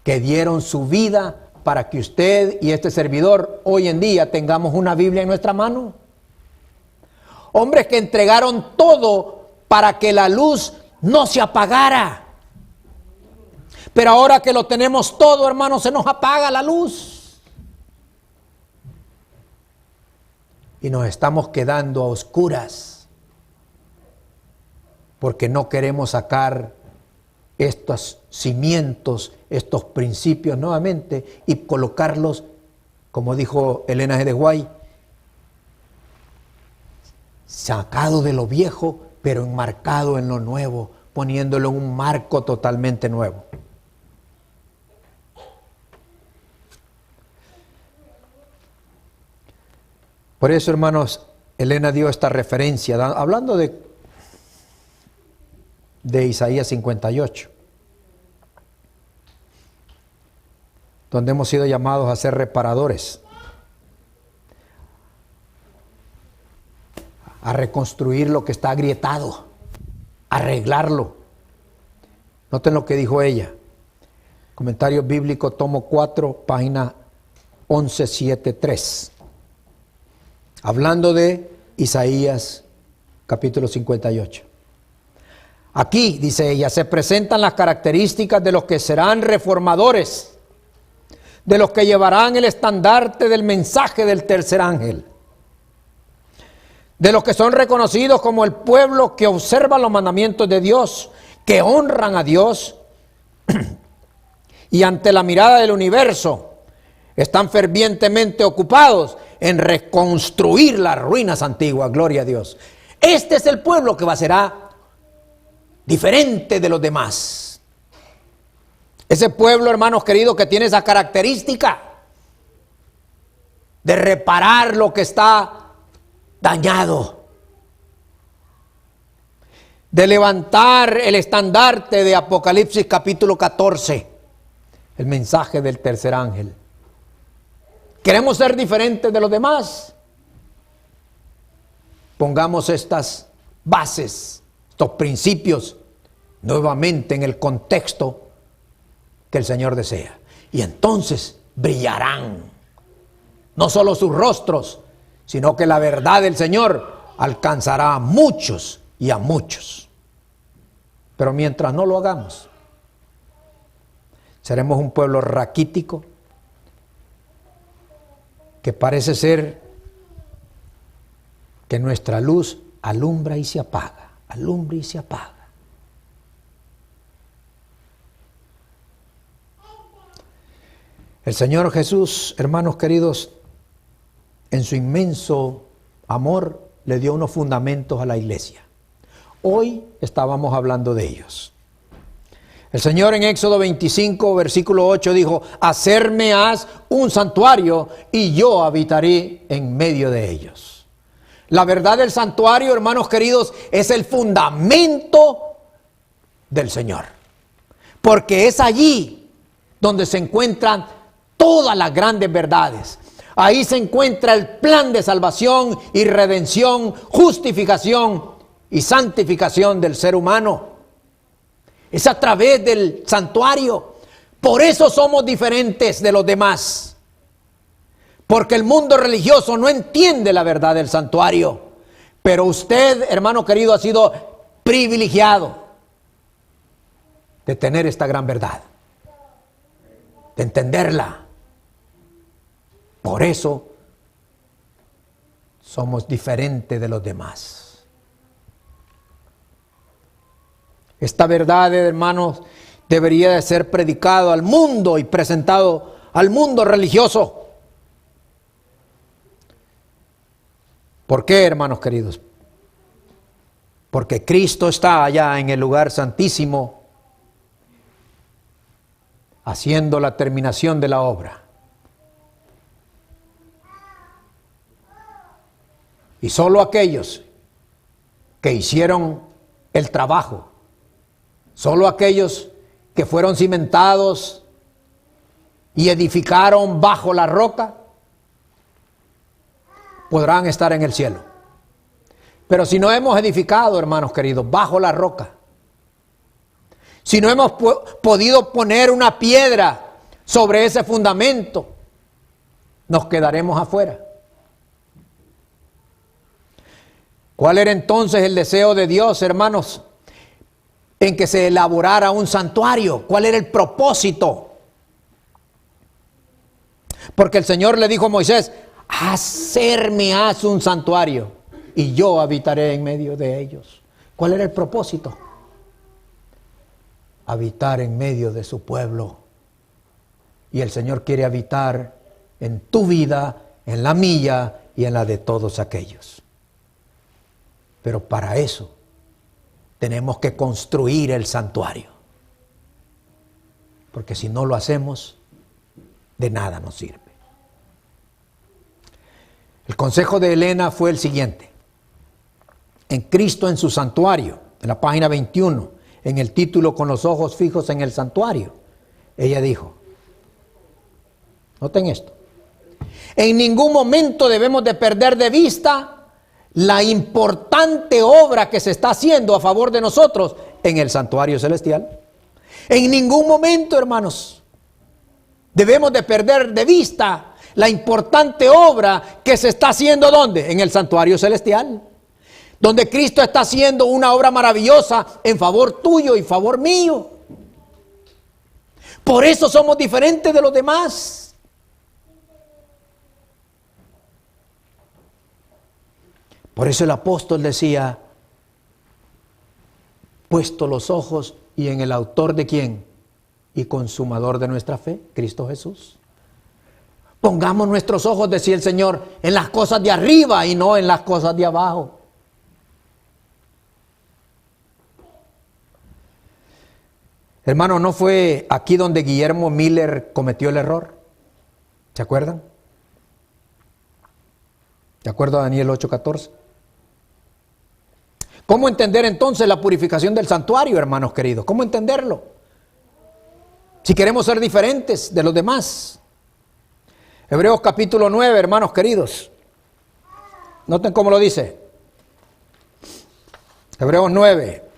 que dieron su vida para que usted y este servidor hoy en día tengamos una Biblia en nuestra mano. Hombres que entregaron todo para que la luz no se apagara. Pero ahora que lo tenemos todo, hermanos, se nos apaga la luz. Y nos estamos quedando a oscuras porque no queremos sacar estos cimientos, estos principios nuevamente y colocarlos, como dijo Elena G. de White, sacado de lo viejo, pero enmarcado en lo nuevo, poniéndolo en un marco totalmente nuevo. Por eso, hermanos, Elena dio esta referencia, hablando de Isaías 58, donde hemos sido llamados a ser reparadores, a reconstruir lo que está agrietado, arreglarlo. Noten lo que dijo ella. Comentario bíblico, tomo 4, página 1173. Hablando de Isaías capítulo 58. Aquí, dice ella, se presentan las características de los que serán reformadores, de los que llevarán el estandarte del mensaje del tercer ángel, de los que son reconocidos como el pueblo que observa los mandamientos de Dios, que honran a Dios y ante la mirada del universo están fervientemente ocupados en reconstruir las ruinas antiguas. Gloria a Dios. Este es el pueblo que será diferente de los demás. Ese pueblo, hermanos queridos, que tiene esa característica de reparar lo que está dañado, de levantar el estandarte de Apocalipsis capítulo 14, el mensaje del tercer ángel. ¿Queremos ser diferentes de los demás? Pongamos estas bases, estos principios, nuevamente en el contexto que el Señor desea. Y entonces brillarán no solo sus rostros, sino que la verdad del Señor alcanzará a muchos y a muchos. Pero mientras no lo hagamos, Seremos un pueblo raquítico que parece ser que nuestra luz alumbra y se apaga, alumbra y se apaga. El Señor Jesús, hermanos queridos, en su inmenso amor, le dio unos fundamentos a la iglesia. Hoy estábamos hablando de ellos. El Señor en Éxodo 25, versículo 8 dijo: hacerme has un santuario y yo habitaré en medio de ellos. La verdad del santuario, hermanos queridos, es el fundamento del Señor. Porque es allí donde se encuentran todas las grandes verdades. Ahí se encuentra el plan de salvación y redención, justificación y santificación del ser humano. Es a través del santuario. Por eso somos diferentes de los demás. Porque el mundo religioso no entiende la verdad del santuario. Pero usted, hermano querido, ha sido privilegiado de tener esta gran verdad, de entenderla. Por eso somos diferentes de los demás. Esta verdad, hermanos, debería de ser predicado al mundo y presentado al mundo religioso. ¿Por qué, hermanos queridos? Porque Cristo está allá en el lugar santísimo, haciendo la terminación de la obra. Y solo aquellos que hicieron el trabajo, solo aquellos que fueron cimentados y edificaron bajo la roca, podrán estar en el cielo. Pero si no hemos edificado, hermanos queridos, bajo la roca, si no hemos podido poner una piedra sobre ese fundamento, nos quedaremos afuera. ¿Cuál era entonces el deseo de Dios, hermanos, en que se elaborara un santuario? ¿Cuál era el propósito? Porque el Señor le dijo a Moisés: hacerme has un santuario y yo habitaré en medio de ellos. ¿Cuál era el propósito? Habitar en medio de su pueblo. Y el Señor quiere habitar en tu vida, en la mía y en la de todos aquellos. Pero para eso tenemos que construir el santuario. Porque si no lo hacemos, de nada nos sirve. El consejo de Elena fue el siguiente. En Cristo en su santuario, en la página 21, en el título "Con los ojos fijos en el santuario", ella dijo, noten esto: en ningún momento debemos de perder de vista la importante obra que se está haciendo a favor de nosotros en el santuario celestial. En ningún momento, hermanos, debemos de perder de vista la importante obra que se está haciendo, ¿dónde? En el santuario celestial, donde Cristo está haciendo una obra maravillosa en favor tuyo y favor mío. Por eso somos diferentes de los demás. Por eso el apóstol decía: puesto los ojos y en el autor de ¿quién? Y consumador de nuestra fe, Cristo Jesús. Pongamos nuestros ojos, decía el Señor, en las cosas de arriba y no en las cosas de abajo. Hermano, ¿no fue aquí donde Guillermo Miller cometió el error? ¿Se acuerdan? ¿De acuerdo a Daniel 8:14? ¿Cómo entender entonces la purificación del santuario, hermanos queridos? ¿Cómo entenderlo? Si queremos ser diferentes de los demás. Hebreos capítulo 9, hermanos queridos. Noten cómo lo dice. Hebreos 9.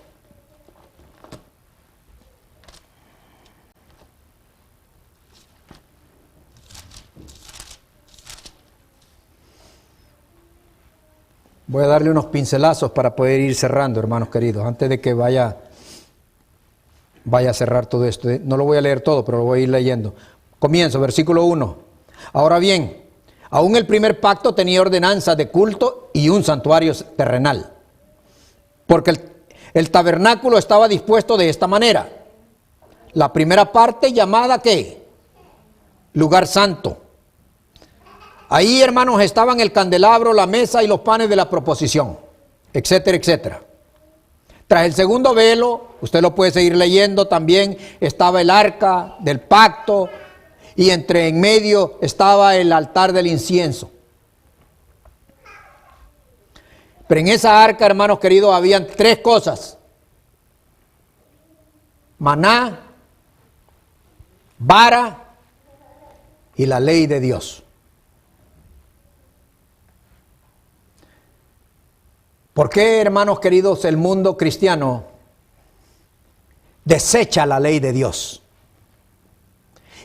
Voy a darle unos pincelazos para poder ir cerrando, hermanos queridos, antes de que vaya vaya a cerrar todo esto. No lo voy a leer todo, pero lo voy a ir leyendo. Comienzo, versículo 1. Ahora bien, aún el primer pacto tenía ordenanzas de culto y un santuario terrenal. Porque el tabernáculo estaba dispuesto de esta manera. La primera parte llamada ¿qué? Lugar santo. Ahí, hermanos, estaban el candelabro, la mesa y los panes de la proposición, etcétera, etcétera. Tras el segundo velo, usted lo puede seguir leyendo también, estaba el arca del pacto y en medio estaba el altar del incienso. Pero en esa arca, hermanos queridos, habían tres cosas: maná, vara y la ley de Dios. ¿Por qué, hermanos queridos, el mundo cristiano desecha la ley de Dios?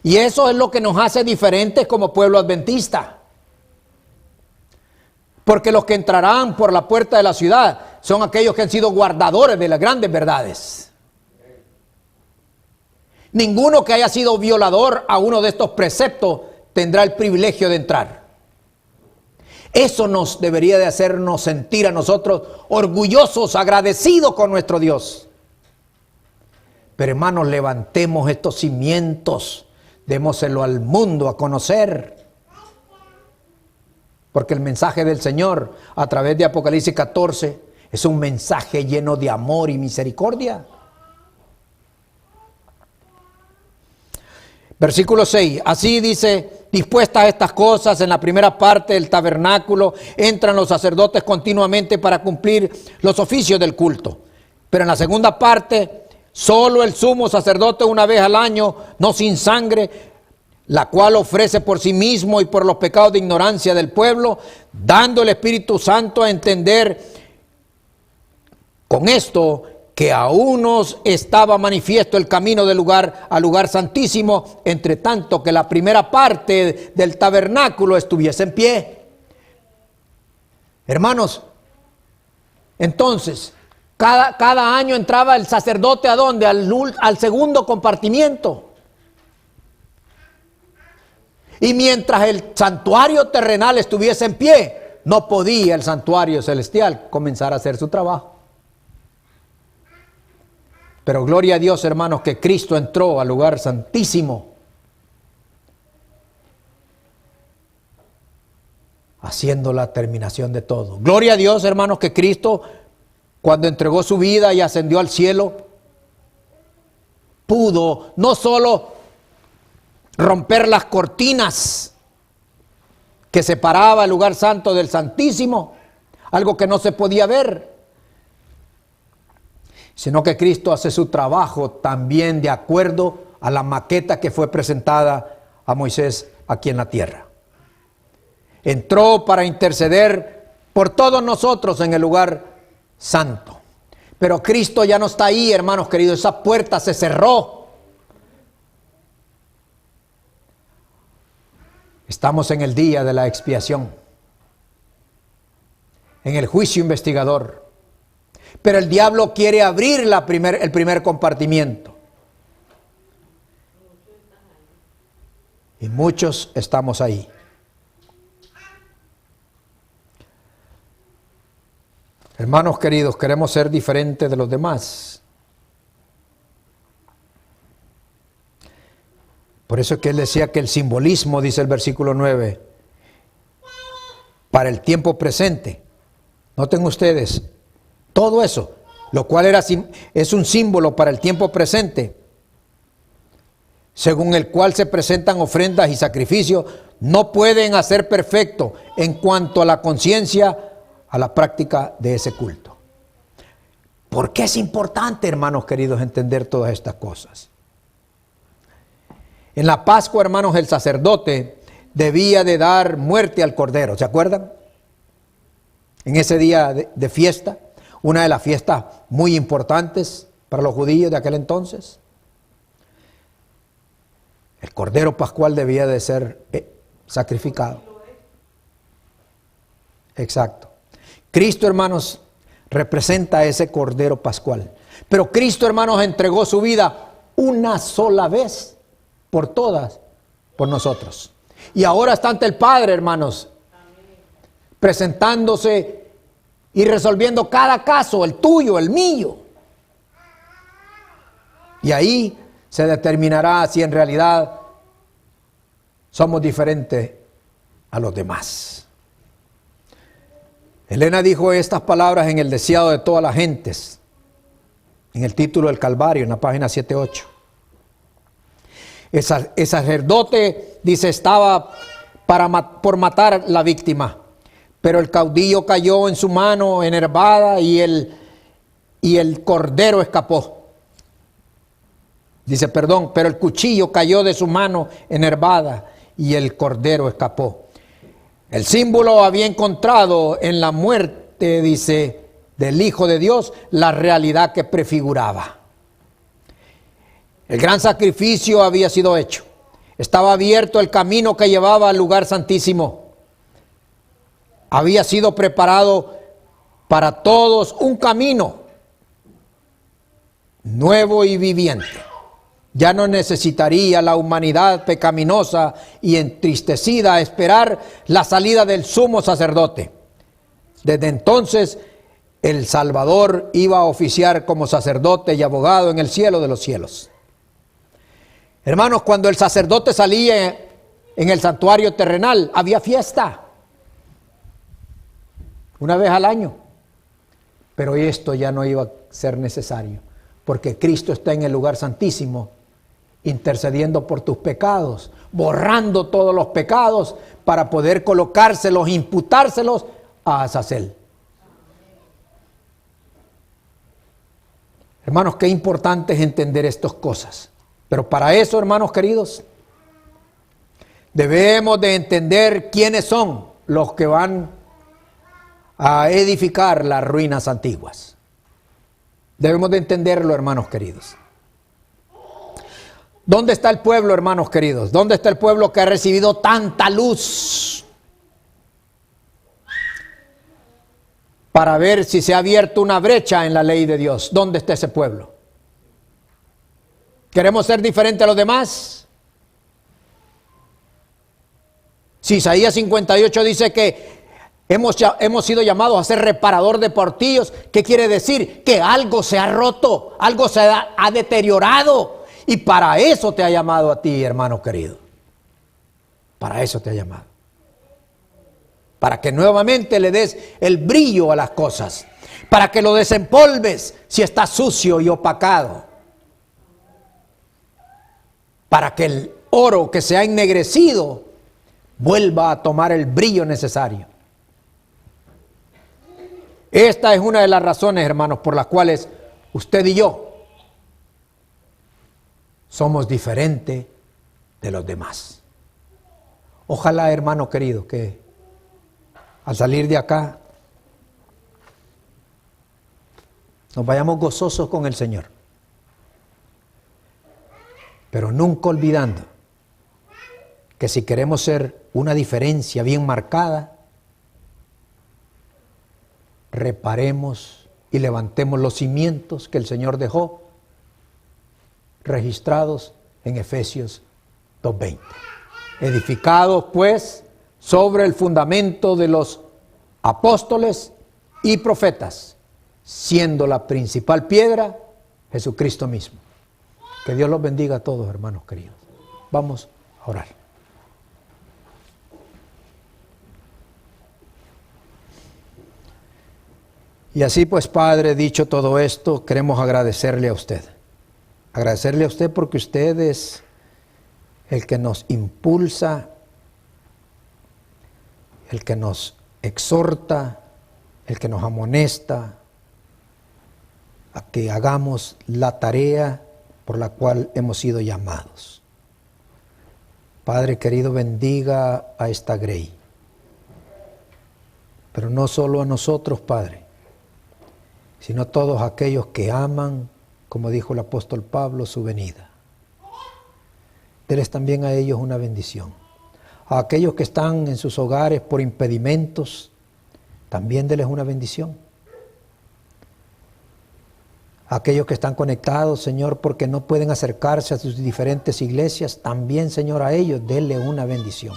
Y eso es lo que nos hace diferentes como pueblo adventista. Porque los que entrarán por la puerta de la ciudad son aquellos que han sido guardadores de las grandes verdades. Ninguno que haya sido violador a uno de estos preceptos tendrá el privilegio de entrar. Eso nos debería de hacernos sentir a nosotros orgullosos, agradecidos con nuestro Dios. Pero hermanos, levantemos estos cimientos, démoselo al mundo a conocer. Porque el mensaje del Señor a través de Apocalipsis 14 es un mensaje lleno de amor y misericordia. Versículo 6, así dice: dispuestas estas cosas en la primera parte del tabernáculo, entran los sacerdotes continuamente para cumplir los oficios del culto. Pero en la segunda parte, solo el sumo sacerdote una vez al año, no sin sangre, la cual ofrece por sí mismo y por los pecados de ignorancia del pueblo, dando el Espíritu Santo a entender con esto que a unos estaba manifiesto el camino del lugar al lugar santísimo, entre tanto que la primera parte del tabernáculo estuviese en pie. Hermanos, entonces, cada año entraba el sacerdote ¿a dónde? Al segundo compartimiento. Y mientras el santuario terrenal estuviese en pie, no podía el santuario celestial comenzar a hacer su trabajo. Pero gloria a Dios, hermanos, que Cristo entró al lugar santísimo, haciendo la terminación de todo. Gloria a Dios, hermanos, que Cristo, cuando entregó su vida y ascendió al cielo, pudo no solo romper las cortinas que separaba el lugar santo del santísimo, algo que no se podía ver, sino que Cristo hace su trabajo también de acuerdo a la maqueta que fue presentada a Moisés aquí en la tierra. Entró para interceder por todos nosotros en el lugar santo. Pero Cristo ya no está ahí, hermanos queridos, esa puerta se cerró. Estamos en el día de la expiación, en el juicio investigador. Pero el diablo quiere abrir el primer compartimiento. Y muchos estamos ahí. Hermanos queridos, queremos ser diferentes de los demás. Por eso es que él decía que el simbolismo, dice el versículo 9, para el tiempo presente. Noten ustedes, todo eso, lo cual es un símbolo para el tiempo presente, según el cual se presentan ofrendas y sacrificios, no pueden hacer perfecto en cuanto a la conciencia, a la práctica de ese culto. ¿Por qué es importante, hermanos queridos, entender todas estas cosas? En la Pascua, hermanos, el sacerdote debía de dar muerte al cordero, ¿se acuerdan? En ese día de fiesta, una de las fiestas muy importantes para los judíos de aquel entonces. El cordero pascual debía de ser sacrificado. Exacto. Cristo, hermanos, representa ese cordero pascual. Pero Cristo, hermanos, entregó su vida una sola vez por todas, por nosotros. Y ahora está ante el Padre, hermanos, presentándose y resolviendo cada caso, el tuyo, el mío. Y ahí se determinará si en realidad somos diferentes a los demás. Elena dijo estas palabras en El deseado de todas las gentes, en el título del Calvario, en la página 7-8. El sacerdote, dice, estaba por matar la víctima, pero el caudillo cayó en su mano enervada y el cordero escapó. Dice, perdón, pero el cuchillo cayó de su mano enervada y el cordero escapó. El símbolo había encontrado en la muerte, dice, del Hijo de Dios, la realidad que prefiguraba. El gran sacrificio había sido hecho. Estaba abierto el camino que llevaba al lugar santísimo. Había sido preparado para todos un camino nuevo y viviente. Ya no necesitaría la humanidad pecaminosa y entristecida esperar la salida del sumo sacerdote. Desde entonces, el Salvador iba a oficiar como sacerdote y abogado en el cielo de los cielos. Hermanos, cuando el sacerdote salía en el santuario terrenal, había fiesta. Una vez al año. Pero esto ya no iba a ser necesario, porque Cristo está en el lugar santísimo, intercediendo por tus pecados, borrando todos los pecados para poder colocárselos, imputárselos a Azazel. Hermanos, qué importante es entender estas cosas. Pero para eso, hermanos queridos, debemos de entender quiénes son los que van a edificar las ruinas antiguas. Debemos de entenderlo, hermanos queridos. ¿Dónde está el pueblo, hermanos queridos? ¿Dónde está el pueblo que ha recibido tanta luz? Para ver si se ha abierto una brecha en la ley de Dios. ¿Dónde está ese pueblo? ¿Queremos ser diferentes a los demás? Si Isaías 58 dice que hemos sido llamados a ser reparador de portillos, ¿qué quiere decir? Que algo se ha roto, algo se ha deteriorado. Y para eso te ha llamado a ti, hermano querido. Para eso te ha llamado. Para que nuevamente le des el brillo a las cosas. Para que lo desempolves si está sucio y opacado. Para que el oro que se ha ennegrecido vuelva a tomar el brillo necesario. Esta es una de las razones, hermanos, por las cuales usted y yo somos diferentes de los demás. Ojalá, hermano querido, que al salir de acá nos vayamos gozosos con el Señor, pero nunca olvidando que si queremos ser una diferencia bien marcada, reparemos y levantemos los cimientos que el Señor dejó registrados en Efesios 2:20. Edificados pues sobre el fundamento de los apóstoles y profetas, siendo la principal piedra Jesucristo mismo. Que Dios los bendiga a todos, hermanos queridos. Vamos a orar. Y así pues, Padre, dicho todo esto, queremos agradecerle a usted. Agradecerle a usted porque usted es el que nos impulsa, el que nos exhorta, el que nos amonesta a que hagamos la tarea por la cual hemos sido llamados. Padre querido, bendiga a esta Grey, pero no solo a nosotros, Padre, sino a todos aquellos que aman, como dijo el apóstol Pablo, su venida. Deles también a ellos una bendición. A aquellos que están en sus hogares por impedimentos, también deles una bendición. Aquellos que están conectados, Señor, porque no pueden acercarse a sus diferentes iglesias, también, Señor, a ellos denle una bendición.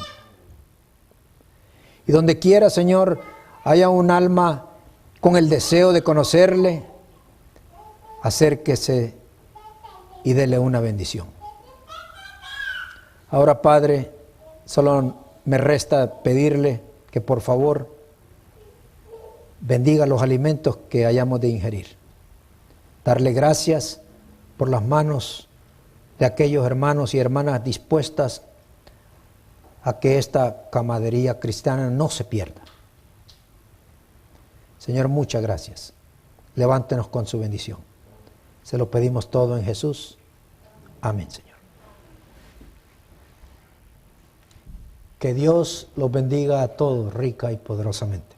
Y donde quiera, Señor, haya un alma con el deseo de conocerle, acérquese y dele una bendición. Ahora, Padre, solo me resta pedirle que por favor bendiga los alimentos que hayamos de ingerir. Darle gracias por las manos de aquellos hermanos y hermanas dispuestas a que esta camaradería cristiana no se pierda. Señor, muchas gracias. Levántenos con su bendición. Se lo pedimos todo en Jesús. Amén, Señor. Que Dios los bendiga a todos rica y poderosamente.